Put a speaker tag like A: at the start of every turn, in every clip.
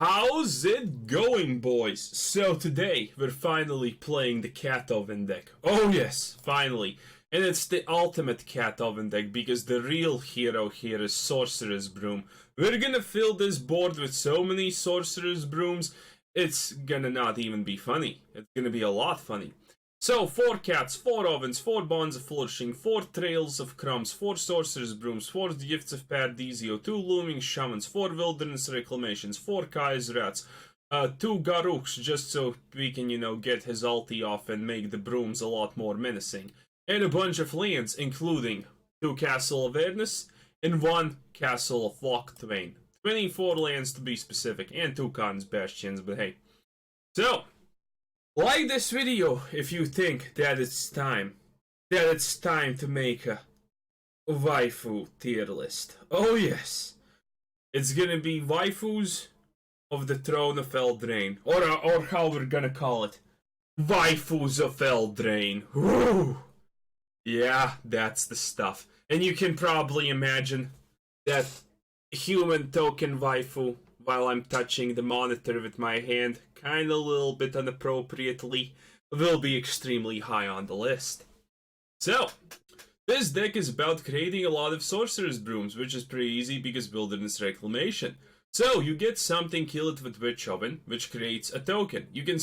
A: How's it going, boys? So today we're finally playing the Cat Oven deck. Oh yes, finally. And it's the ultimate Cat Oven deck because the real hero here is Sorcerer's Broom. We're gonna fill this board with so many Sorcerer's Brooms, it's gonna not even be funny. It's gonna be a lot funny. So, 4 cats, 4 ovens, 4 bonds of flourishing, 4 trails of crumbs, 4 sorcerer's brooms, 4 gifts of paradisio, 2 loaming shamans, 4 wilderness reclamations, 4 Kai's rats, 2 Garruks, just so we can, get his ulti off and make the brooms a lot more menacing, and a bunch of lands, including 2 Castle Awareness and 1 Castle of Locthwain. 24 lands to be specific, and 2 Karn's Bastions, but hey. So, like this video if you think that it's time to make a waifu tier list. Oh yes, it's gonna be waifus of the Throne of Eldraine, or how we're gonna call it, waifus of Eldraine. Woo! Yeah, that's the stuff. And you can probably imagine that human token waifu, while I'm touching the monitor with my hand, kinda a little bit inappropriately, will be extremely high on the list. So, this deck is about creating a lot of Sorcerer's Brooms, which is pretty easy because Wilderness Reclamation. So, you get something, kill it with Witch Oven, which creates a token. You can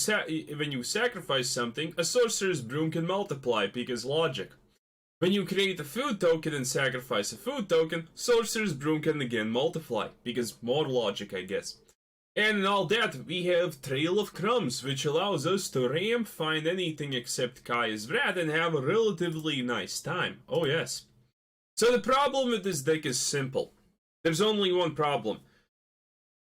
A: when you sacrifice something, a Sorcerer's Broom can multiply because logic. When you create a food token and sacrifice a food token, Sorcerer's Broom can again multiply, because more logic, I guess. And in all that, we have Trail of Crumbs, which allows us to ramp, find anything except Kai's Wrath, and have a relatively nice time. Oh yes. So the problem with this deck is simple. There's only one problem.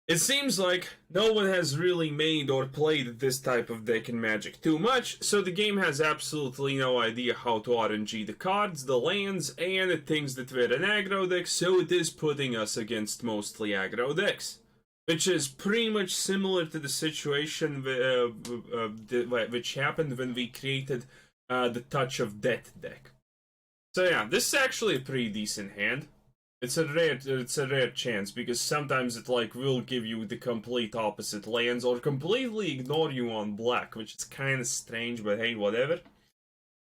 A: It seems like no one has really made or played this type of deck in Magic too much, so the game has absolutely no idea how to RNG the cards, the lands, and the things that were in aggro decks, so it is putting us against mostly aggro decks. Which is pretty much similar to the situation which happened when we created the Touch of Death deck. So yeah, this is actually a pretty decent hand. It's a rare chance, because sometimes it will give you the complete opposite lands or completely ignore you on black, which is kind of strange, but hey, whatever.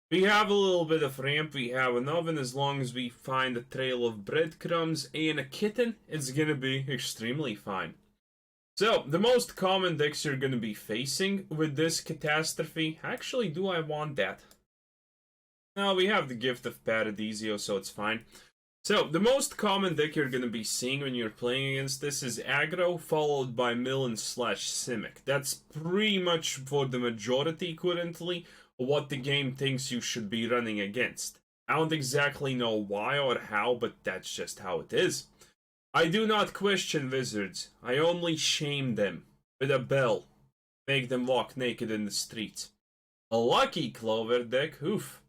A: We have a little bit of ramp, we have an oven. As long as we find a trail of breadcrumbs and a kitten, it's gonna be extremely fine. So, the most common decks you're gonna be facing with this catastrophe, actually, do I want that? No, we have the Gift of Paradisio, so it's fine. So, the most common deck you're going to be seeing when you're playing against this is aggro, followed by Millen/Simic. That's pretty much for the majority currently what the game thinks you should be running against. I don't exactly know why or how, but that's just how it is. I do not question wizards, I only shame them with a bell. Make them walk naked in the streets. A Lucky Clover deck, oof.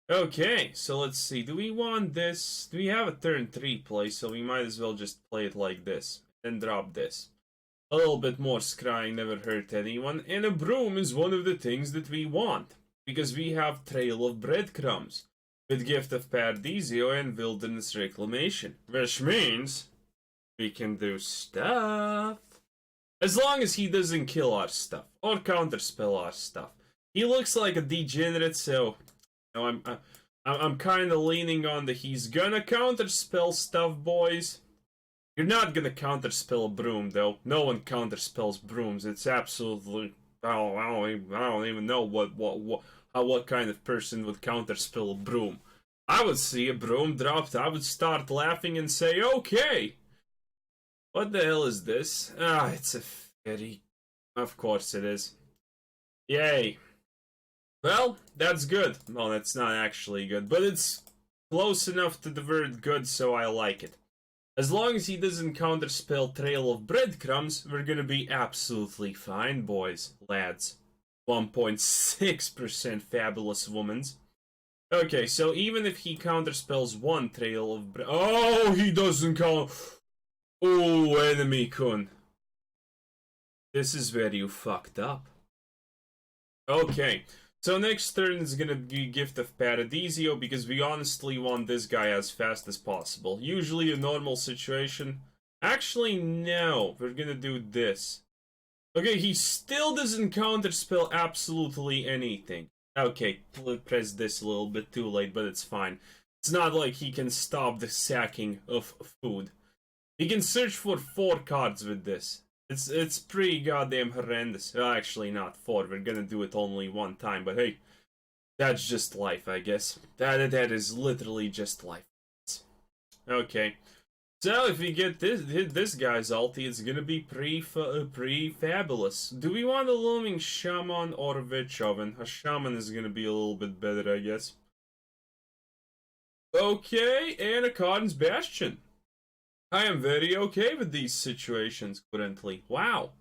A: Okay, so let's see, do we want this? Do we have a turn 3 play, so we might as well just play it like this, and drop this. A little bit more scrying never hurt anyone, and a broom is one of the things that we want, because we have Trail of Breadcrumbs, with Gift of Paradisio and Wilderness Reclamation, which means we can do stuff. As long as he doesn't kill our stuff, or counterspell our stuff. He looks like a degenerate, so I'm kind of leaning on that he's gonna counterspell stuff, boys. You're not gonna counterspell a broom, though. No one counterspells brooms. It's absolutely... I don't even know what kind of person would counterspell a broom. I would see a broom dropped, I would start laughing and say, okay! What the hell is this? Ah, it's a fairy. Of course it is. Yay. Well, that's good. Well, that's not actually good, but it's close enough to the word good, so I like it. As long as he doesn't counterspell Trail of Breadcrumbs, we're gonna be absolutely fine, boys, lads. 1.6% fabulous womans. Okay, so even if he counterspells one Trail of oh, he doesn't count. Oh, enemy-kun. This is where you fucked up. Okay. So next turn is gonna be Gift of Paradisio, because we honestly want this guy as fast as possible. Usually a normal situation, Actually, no. We're gonna do this. Okay, he still doesn't counterspell absolutely anything. Okay, press this a little bit too late, but it's fine. It's not like he can stop the sacking of food. He can search for 4 cards with this. It's pretty goddamn horrendous. Well, actually, not 4. We're gonna do it only 1 time, but hey, that's just life, I guess. That is literally just life. Okay. So if we get this guy's ulti, it's gonna be pretty fabulous. Do we want a Loaming Shaman or a Witch Oven? A Shaman is gonna be a little bit better, I guess. Okay, and a Karn's Bastion. I am very okay with these situations currently. Wow,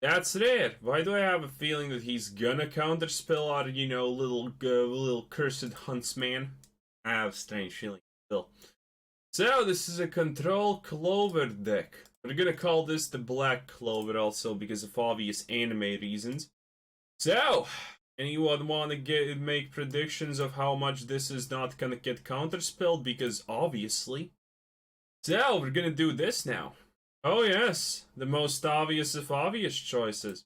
A: that's rare. Why do I have a feeling that he's gonna counterspell our, you know, little cursed Huntsman? I have a strange feeling still. So, this is a Control Clover deck. We're gonna call this the Black Clover also because of obvious anime reasons. So, anyone want to make predictions of how much this is not gonna get counterspelled? Because obviously. So, we're gonna do this now. Oh yes, the most obvious of obvious choices.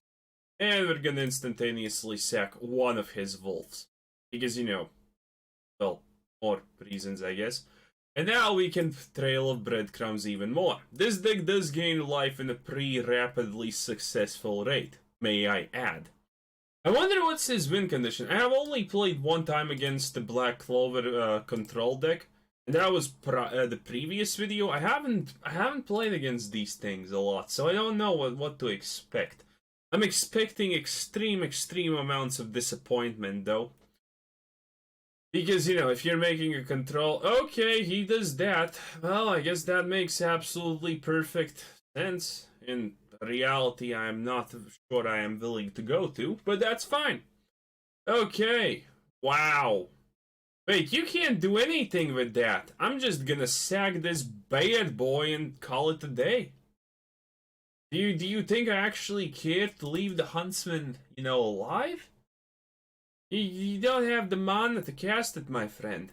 A: And we're gonna instantaneously sack one of his wolves. Because, you know, well, more reasons, I guess. And now we can Trail of Breadcrumbs even more. This deck does gain life in a pretty rapidly successful rate, may I add. I wonder what's his win condition. I have only played 1 time against the Black Clover control deck, and that was the previous video. I haven't played against these things a lot, so I don't know what to expect. I'm expecting extreme amounts of disappointment though. Because, you know, if you're making a control, okay, he does that. Well, I guess that makes absolutely perfect sense. In reality, I am not sure I am willing to go to, but that's fine. Okay. Wow. Wait, you can't do anything with that. I'm just gonna sack this bad boy and call it a day. Do you think I actually care to leave the Huntsman, you know, alive? You don't have the mana to cast it, my friend.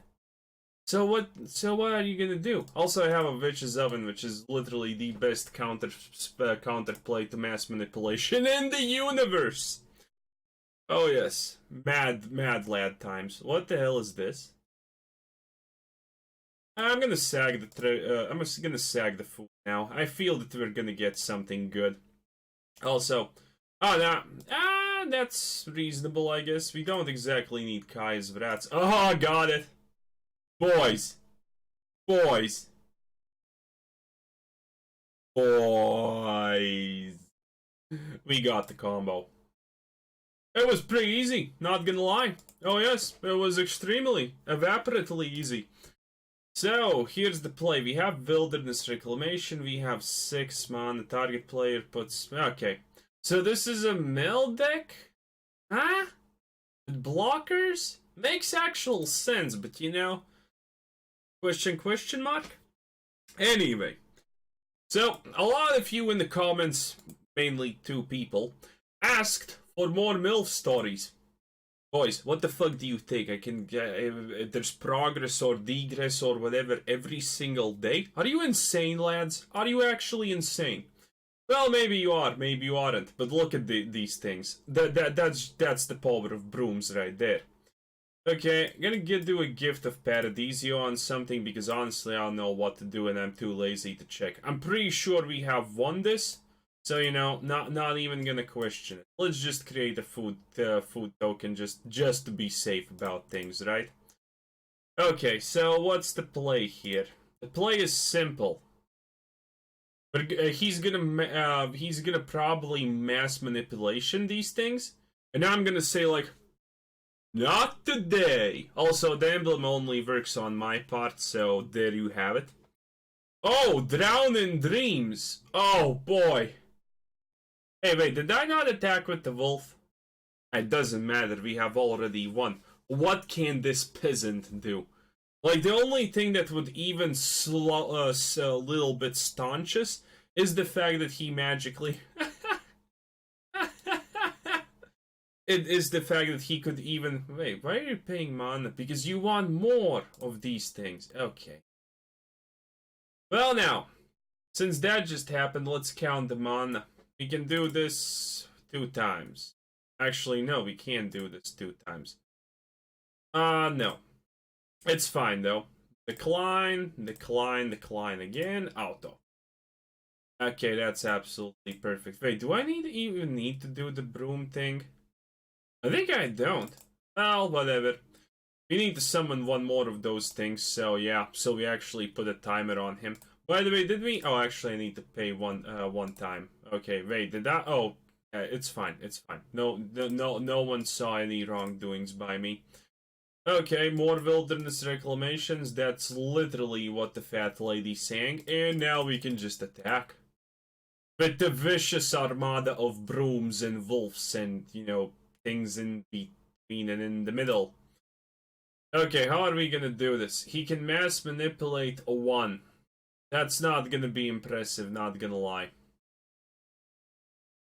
A: So what are you gonna do? Also, I have a Witch's Oven, which is literally the best counterplay to mass manipulation in the universe. Oh yes, mad lad times. What the hell is this? I'm gonna sag the food now. I feel that we're gonna get something good. Also, oh no, that's reasonable, I guess. We don't exactly need Kai's Vrats. Oh, got it. Boys. Boys. We got the combo. It was pretty easy, not gonna lie. Oh yes, it was extremely, evaporately easy. So, here's the play. We have Wilderness Reclamation, we have 6 mana, target player puts... Okay. So this is a mill deck? Huh? With blockers? Makes actual sense, but you know... Question mark? Anyway. So, a lot of you in the comments, mainly 2 people, asked for more MILF stories. Boys, what the fuck do you think? I can get... there's progress or degress or whatever every single day? Are you insane, lads? Are you actually insane? Well, maybe you are, maybe you aren't, but look at these things. That's the power of Brooms right there. Okay, I'm gonna do a Gift of Paradisio on something because honestly I don't know what to do and I'm too lazy to check. I'm pretty sure we have won this, so you know, not even gonna question it. Let's just create a food token just to be safe about things, right? Okay, so what's the play here? The play is simple. But he's gonna probably mass manipulation these things, and I'm gonna say like, not today. Also, the emblem only works on my part, so there you have it. Oh, Drown in Dreams. Oh boy. Hey, wait, did I not attack with the wolf? It doesn't matter. We have already won. What can this peasant do? Like, the only thing that would even slow us a little bit staunch us is the fact that he magically... It is the fact that he could even... Wait, why are you paying mana? Because you want more of these things. Okay. Well now, since that just happened, let's count the mana. We can do this 2 times. Actually, no, we can't do this 2 times. No. It's fine, though. Decline, decline, decline again, auto. Okay, that's absolutely perfect. Wait, do I even need to do the broom thing? I think I don't. Well, whatever. We need to summon one more of those things, so yeah. So we actually put a timer on him. By the way, did we? Oh, actually, I need to pay one time. Okay, wait, did that? Oh, it's fine. It's fine. No one saw any wrongdoings by me. Okay, more Wilderness Reclamations. That's literally what the fat lady sang, and now we can just attack with the vicious armada of brooms and wolves and, you know, things in between and in the middle. Okay, how are we gonna do this? He can mass manipulate a 1. That's not gonna be impressive, not gonna lie.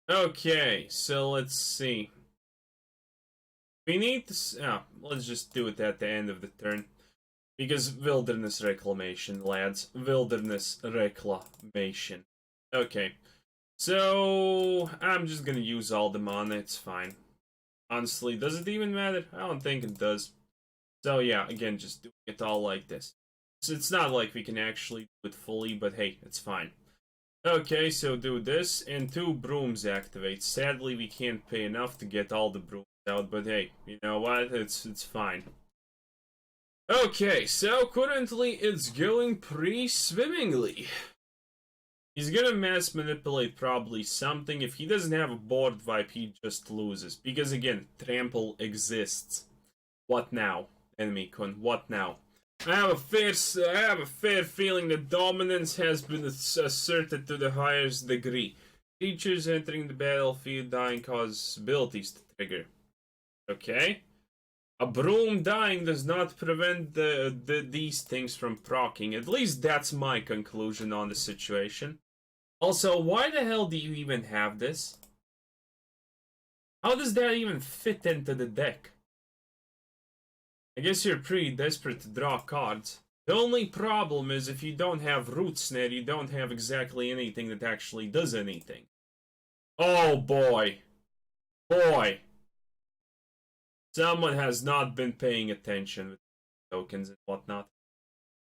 A: Okay, so let's see. We need to... let's just do it at the end of the turn. Because Wilderness Reclamation, lads. Wilderness Reclamation. Okay. So, I'm just gonna use all the mana, it's fine. Honestly, does it even matter? I don't think it does. So yeah, again, just doing it all like this. So it's not like we can actually do it fully, but hey, it's fine. Okay, so do this, and 2 brooms activate. Sadly, we can't pay enough to get all the brooms out, but hey, you know what? It's fine. Okay, so currently it's going pretty swimmingly. He's gonna mass manipulate probably something. If he doesn't have a board wipe, he just loses. Because again, trample exists. What now, enemy con? What now? I have a fair feeling that dominance has been asserted to the highest degree. Creatures entering the battlefield dying cause abilities to trigger. Okay. A broom dying does not prevent these things from proccing. At least that's my conclusion on the situation. Also, why the hell do you even have this? How does that even fit into the deck? I guess you're pretty desperate to draw cards. The only problem is if you don't have Root Snare, you don't have exactly anything that actually does anything. Oh boy. Boy. Someone has not been paying attention with tokens and whatnot.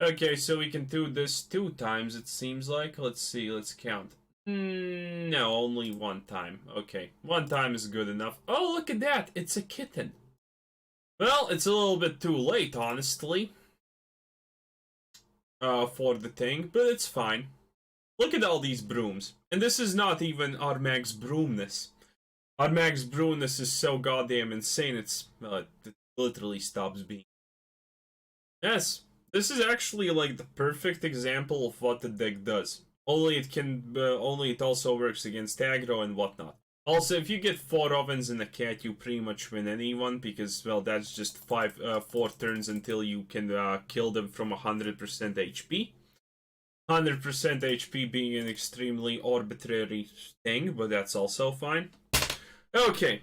A: Okay, so we can do this 2 times, it seems like. Let's see, let's count. No, only 1 time. Okay, 1 time is good enough. Oh, look at that! It's a kitten. Well, it's a little bit too late, honestly. For the thing, but it's fine. Look at all these brooms. And this is not even our max broomness. Our max broomness is so goddamn insane, it literally stops being. Yes, this is actually like the perfect example of what the deck does. Only it also works against aggro and whatnot. Also, if you get 4 ovens and a cat, you pretty much win anyone, because, well, that's just 4 turns until you can kill them from 100% HP. 100% HP being an extremely arbitrary thing, but that's also fine. Okay.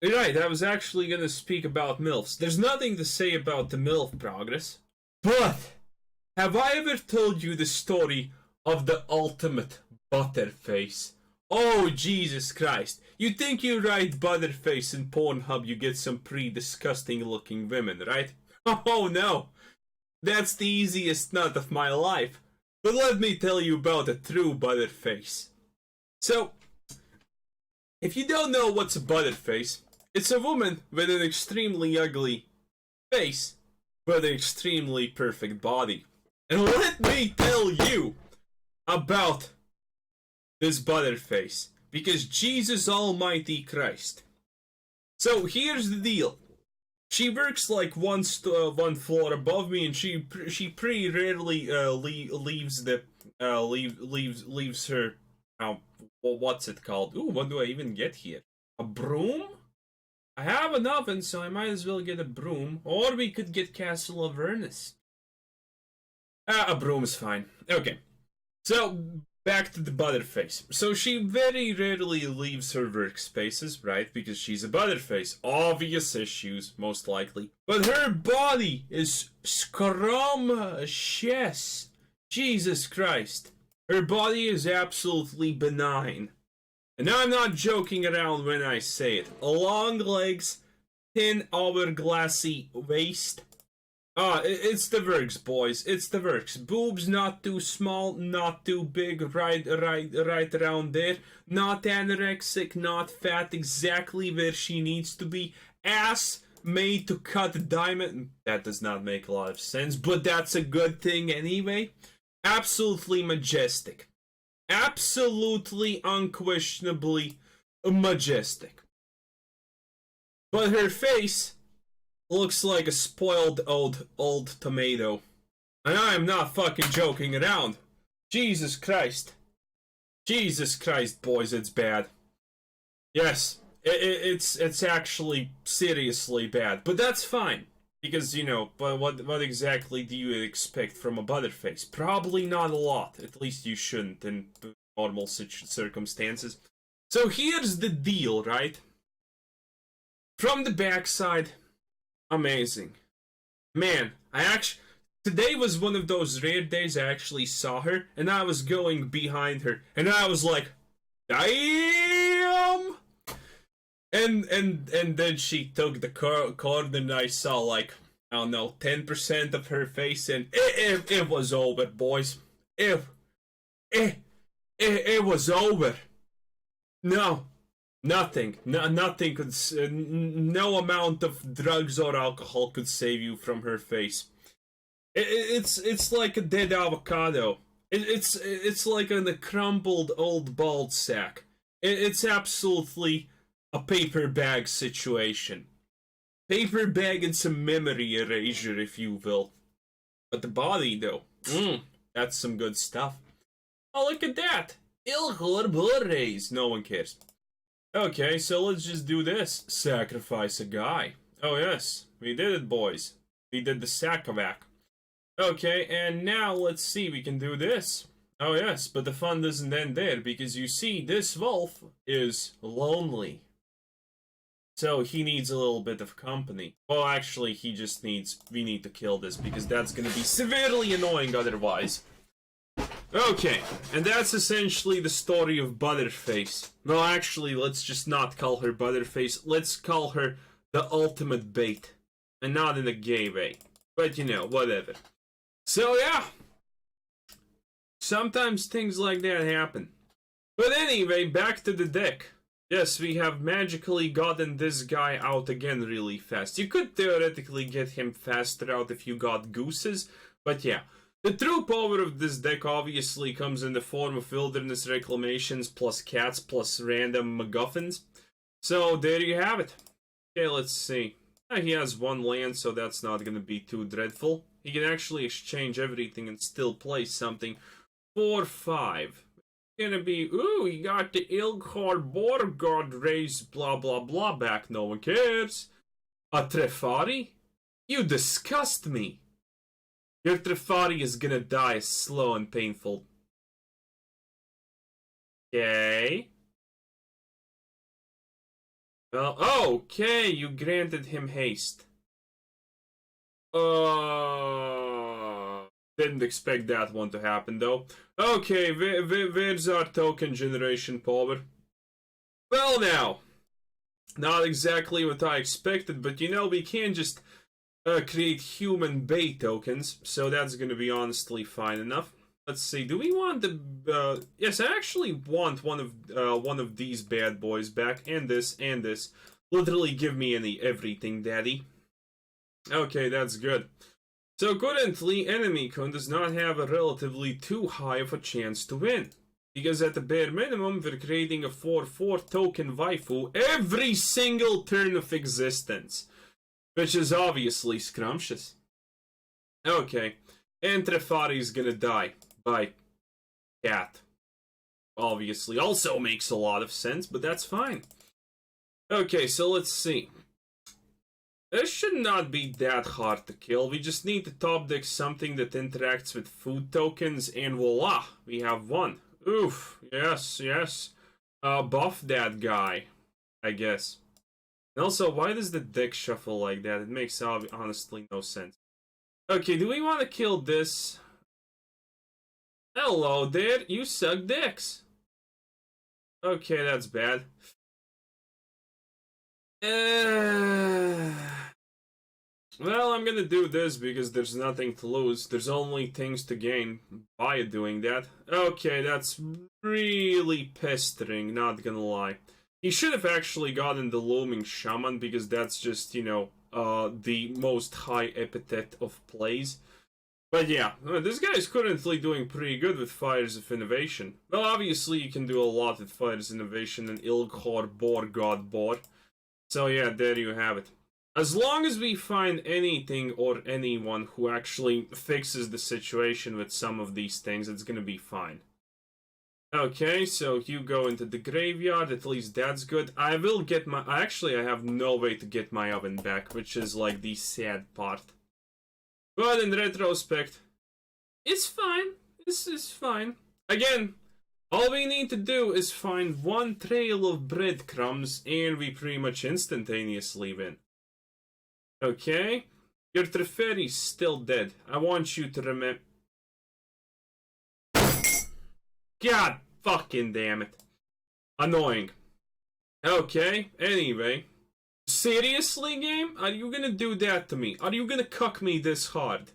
A: Right, I was actually gonna speak about MILFs. There's nothing to say about the MILF progress, but have I ever told you the story of the ultimate butterface? Oh, Jesus Christ. You think you write butterface in Pornhub, you get some pretty disgusting looking women, right? Oh no. That's the easiest nut of my life. But let me tell you about a true butterface. So, if you don't know what's a butterface, it's a woman with an extremely ugly face, but an extremely perfect body. And let me tell you about this butterface, because Jesus Almighty Christ. So here's the deal. She works like one floor above me, and she pretty rarely leaves her. What's it called? Ooh, what do I even get here? A broom? I have an oven, so I might as well get a broom, or we could get Castle Avernus. A broom is fine. Okay, so back to the butterface. So she very rarely leaves her workspaces, right? Because she's a butterface. Obvious issues, most likely. But her body is scrumptious. Jesus Christ. Her body is absolutely benign. And I'm not joking around when I say it. Long legs, thin hourglassy waist. It's the works, boys. It's the works. Boobs not too small, not too big, right around there. Not anorexic, not fat, exactly where she needs to be. Ass made to cut diamond. That does not make a lot of sense, but that's a good thing anyway. Absolutely majestic. Absolutely, unquestionably majestic. But her face looks like a spoiled old tomato. And I am not fucking joking around. Jesus Christ. Jesus Christ, boys, it's bad. Yes, it's actually seriously bad. But that's fine. Because, you know, but what exactly do you expect from a butterface? Probably not a lot. At least you shouldn't in normal circumstances. So here's the deal, right? From the backside, amazing. Man, today was one of those rare days I actually saw her, and I was going behind her, and I was like, damn! And then she took the card, and I saw like, I don't know, 10% of her face, and it was over, boys. It was over. No. Nothing. Nothing could. No amount of drugs or alcohol could save you from her face. It's like a dead avocado. It's like a crumpled old bald sack. It's absolutely a paper bag situation. Paper bag and some memory erasure, if you will. But the body, though, that's some good stuff. Oh, look at that! No one cares. Okay, so let's just do this. Sacrifice a guy. Oh yes, we did it, boys. We did the Sakovac. Okay, and now let's see, we can do this. Oh yes, but the fun doesn't end there, because you see, this wolf is lonely. So he needs a little bit of company. Well, actually, we need to kill this, because that's gonna be severely annoying otherwise. Okay, and that's essentially the story of Butterface. No, actually, let's just not call her Butterface. Let's call her the ultimate bait. And not in a gay way. But, you know, whatever. So, yeah. Sometimes things like that happen. But anyway, back to the deck. Yes, we have magically gotten this guy out again really fast. You could theoretically get him faster out if you got gooses. But yeah. The true power of this deck obviously comes in the form of Wilderness Reclamations plus cats plus random MacGuffins. So there you have it. Okay, let's see. He has one land, so that's not going to be too dreadful. He can actually exchange everything and still play something. 4-5. Gonna be, ooh, he got the Ilghar Borgard raise blah blah blah back. No one cares. A Trefari? You disgust me. Your Trefari is gonna die slow and painful. Okay. Well, okay, you granted him haste. Didn't expect that one to happen, though. Okay, where's our token generation power? Well, now. Not exactly what I expected, but you know, we can't just create human bait tokens, so that's gonna be honestly fine enough. Let's see. Do we want the? Yes, I actually want one of these bad boys back, and this, and this. Literally, give me everything, daddy. Okay, that's good. So currently, enemy con does not have a relatively too high of a chance to win. Because at the bare minimum, we're creating a 4/4 token waifu every single turn of existence. Which is obviously scrumptious. Okay. And Trefari's gonna die by cat. Obviously. Also makes a lot of sense, but that's fine. Okay, so let's see. This should not be that hard to kill. We just need to top deck something that interacts with food tokens, and voila, we have one. Oof, yes, yes. Buff that guy, I guess. And also, why does the deck shuffle like that? It makes honestly no sense. Okay, do we want to kill this? Hello there, you suck dicks. Okay, that's bad. Well, I'm gonna do this because there's nothing to lose. There's only things to gain by doing that. Okay, that's really pestering, not gonna lie. He should have actually gotten the Loaming Shaman because that's just, you know, the most high epithet of plays. But yeah, this guy is currently doing pretty good with Fires of Innovation. Well, obviously you can do a lot with Fires of Innovation and Ilghor Bor God Bor. So yeah, there you have it. As long as we find anything or anyone who actually fixes the situation with some of these things, it's gonna be fine. Okay, so you go into the graveyard, at least that's good. I will get my... Actually, I have no way to get my oven back, which is like the sad part. But in retrospect, it's fine. This is fine. Again, all we need to do is find one trail of breadcrumbs and we pretty much instantaneously win. Okay, your Treferi's still dead. I want you to remember... God fucking damn it. Annoying. Okay, anyway. Seriously, game? Are you gonna do that to me? Are you gonna cuck me this hard?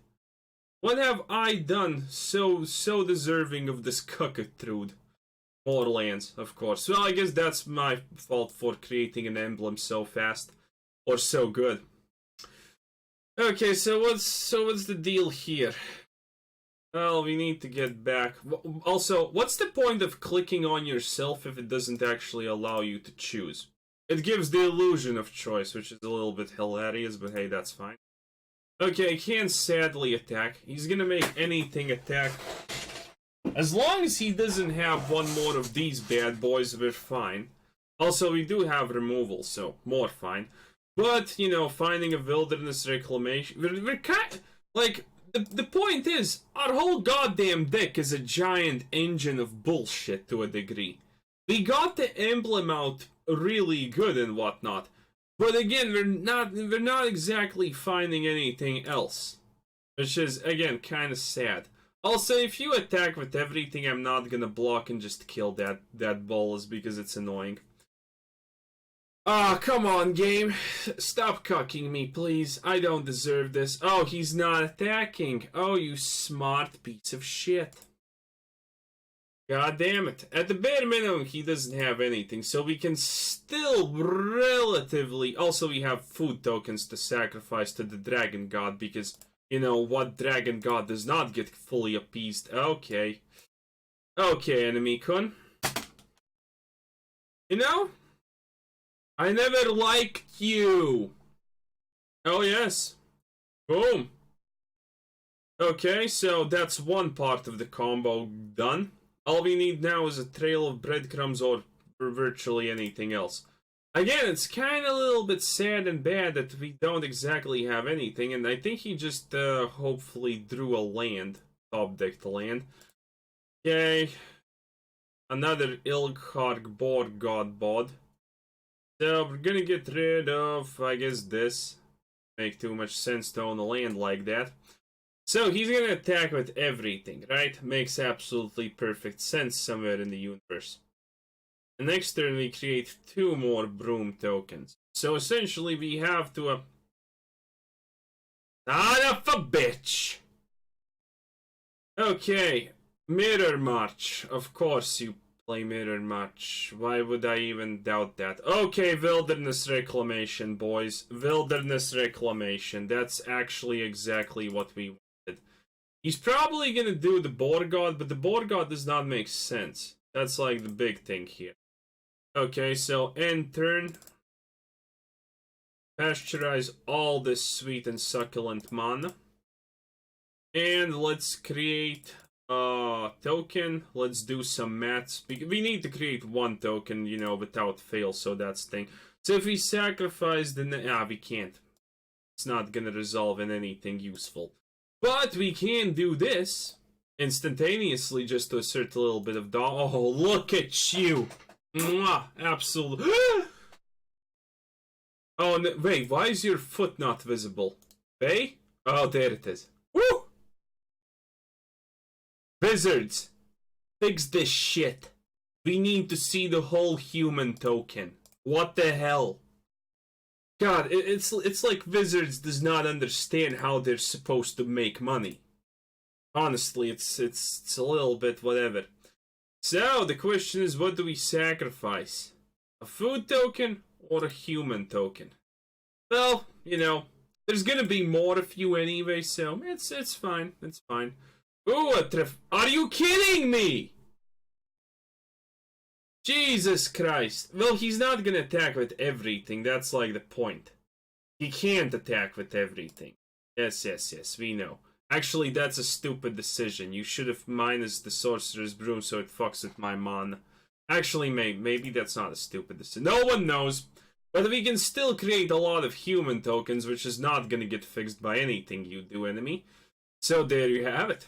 A: What have I done so deserving of this cuckatrude? More lands, of course. Well, I guess that's my fault for creating an emblem so fast. Or so good. Okay, so what's the deal here? Well, we need to get back. Also, what's the point of clicking on yourself if it doesn't actually allow you to choose? It gives the illusion of choice, which is a little bit hilarious, but hey, that's fine. Okay, he can't sadly attack. He's gonna make anything attack. As long as he doesn't have one more of these bad boys, we're fine. Also, we do have removal, so more fine. But, you know, finding a Wilderness Reclamation... We're kind... Like, the point is, our whole goddamn deck is a giant engine of bullshit to a degree. We got the emblem out really good and whatnot. But again, we're not exactly finding anything else. Which is, again, kind of sad. Also, if you attack with everything, I'm not gonna block and just kill that bolus because it's annoying. Ah, come on, game. Stop cucking me, please. I don't deserve this. Oh, he's not attacking. Oh, you smart piece of shit. God damn it. At the bare minimum, he doesn't have anything, so we can still relatively... Also, we have food tokens to sacrifice to the Dragon God, because, you know, what Dragon God does not get fully appeased? Okay. Okay, enemy-kun. You know... I never liked you. Oh, yes. Boom. Okay, so that's one part of the combo done. All we need now is a trail of breadcrumbs or virtually anything else. Again, it's kind of a little bit sad and bad that we don't exactly have anything, and I think he just hopefully drew a land, top-decked land. Okay. Another Ilghar Bor God Bod. So we're gonna get rid of, I guess, this. Make too much sense to own a land like that. So he's gonna attack with everything, right? Makes absolutely perfect sense somewhere in the universe. The next turn we create 2 more Broom tokens. So essentially we have to... Son of a bitch! Okay, Mirror March. Of course you play Mirror Match. Why would I even doubt that? Okay, Wilderness Reclamation, boys. Wilderness Reclamation. That's actually exactly what we wanted. He's probably gonna do the Boar God, but the Boar God does not make sense. That's like the big thing here. Okay, so end turn. Pasteurize all this sweet and succulent mana. And let's create... token. Let's do some mats. We need to create 1 token, you know, without fail, so that's the thing. So if we sacrifice the... we can't. It's not gonna resolve in anything useful. But we can do this instantaneously just to assert a little bit of... Oh, look at you! Mwah! Absolutely. Oh, no, wait, why is your foot not visible? Hey? Oh, there it is. Woo! Wizards, fix this shit. We need to see the whole human token. What the hell? God, it's like Wizards does not understand how they're supposed to make money. Honestly, it's a little bit whatever. So, the question is, what do we sacrifice? A food token or a human token? Well, you know, there's gonna be more of you anyway, so it's fine. It's fine. Ooh, are you kidding me? Jesus Christ. Well, he's not gonna attack with everything. That's like the point. He can't attack with everything. Yes, we know. Actually, that's a stupid decision. You should have minus the Sorcerer's Broom so it fucks with my mana. Actually, maybe that's not a stupid decision. No one knows. But we can still create a lot of human tokens, which is not gonna get fixed by anything you do, enemy. So there you have it.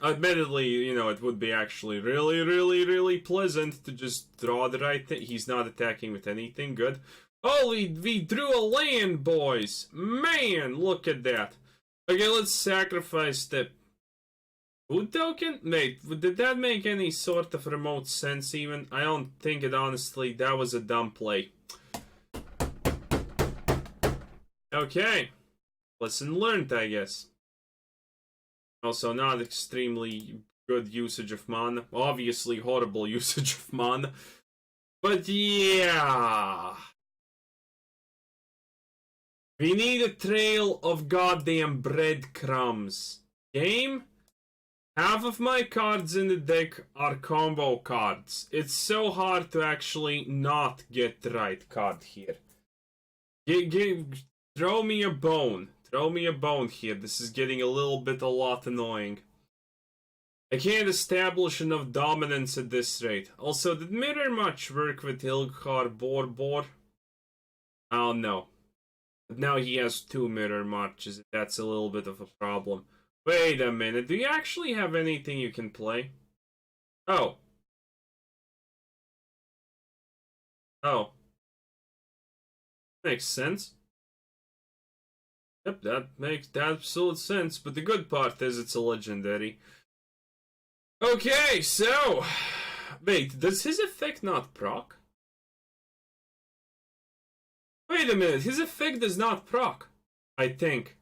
A: Admittedly, you know, it would be actually really pleasant to just draw the right thing. He's not attacking with anything. Good. Oh, we drew a land, boys. Man, look at that. Okay, let's sacrifice the food token? Wait, did that make any sort of remote sense even? I don't think it, honestly. That was a dumb play. Okay. Lesson learned, I guess. Also, not extremely good usage of mana. Obviously, horrible usage of mana. But yeah. We need a trail of goddamn breadcrumbs. Game? Half of my cards in the deck are combo cards. It's so hard to actually not get the right card here. Throw me a bone. Throw me a bone here. This is getting a lot annoying. I can't establish enough dominance at this rate. Also, did Mirror much work with Hilgar Borbor? I don't know. But now he has 2 Mirror Marches. That's a little bit of a problem. Wait a minute. Do you actually have anything you can play? Oh. Oh. Makes sense. Yep, that makes absolute sense, but the good part is it's a legendary. Okay, so... Wait, does his effect not proc? Wait a minute, his effect does not proc, I think.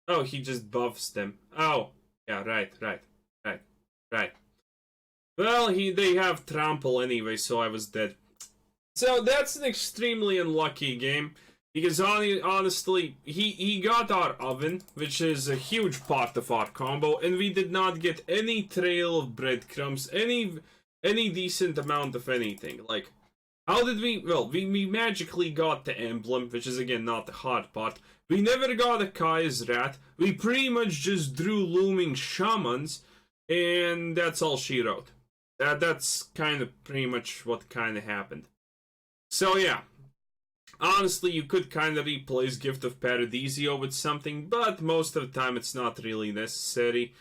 A: Oh, he just buffs them. Oh, yeah, right. Well, they have trample anyway, so I was dead. So that's an extremely unlucky game. Because honestly, he got our oven, which is a huge part of our combo, and we did not get any trail of breadcrumbs, any decent amount of anything. Like, how did we? Well, we magically got the emblem, which is again not the hard part. We never got a Kaya's Rat. We pretty much just drew Loaming Shamans, and that's all she wrote. That's kind of pretty much what kind of happened. So yeah. Honestly, you could kind of replace Gift of Paradisio with something, but most of the time it's not really necessary.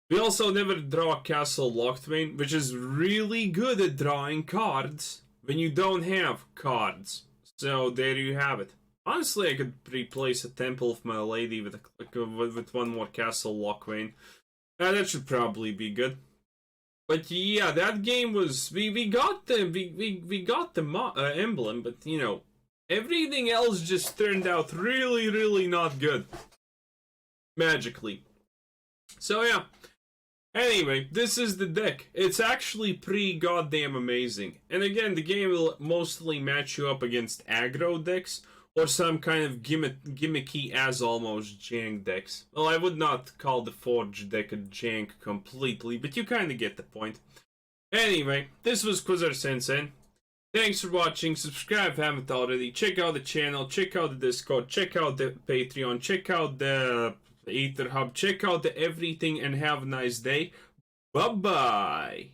A: We also never draw Castle Locthwain, which is really good at drawing cards when you don't have cards. So there you have it. Honestly, I could replace a Temple of Malady with one more Castle Locthwain. That should probably be good. But yeah, that game was we got the emblem, but you know. Everything else just turned out really not good. Magically. So yeah. Anyway, this is the deck. It's actually pretty goddamn amazing. And again, the game will mostly match you up against aggro decks or some kind of gimmicky as almost jank decks. Well, I would not call the Forge deck a jank completely, but you kind of get the point. Anyway, this was Quizzer Sensei. Thanks for watching, subscribe if you haven't already, check out the channel, check out the Discord, check out the Patreon, check out the Ether Hub, check out the everything, and have a nice day. Bye-bye!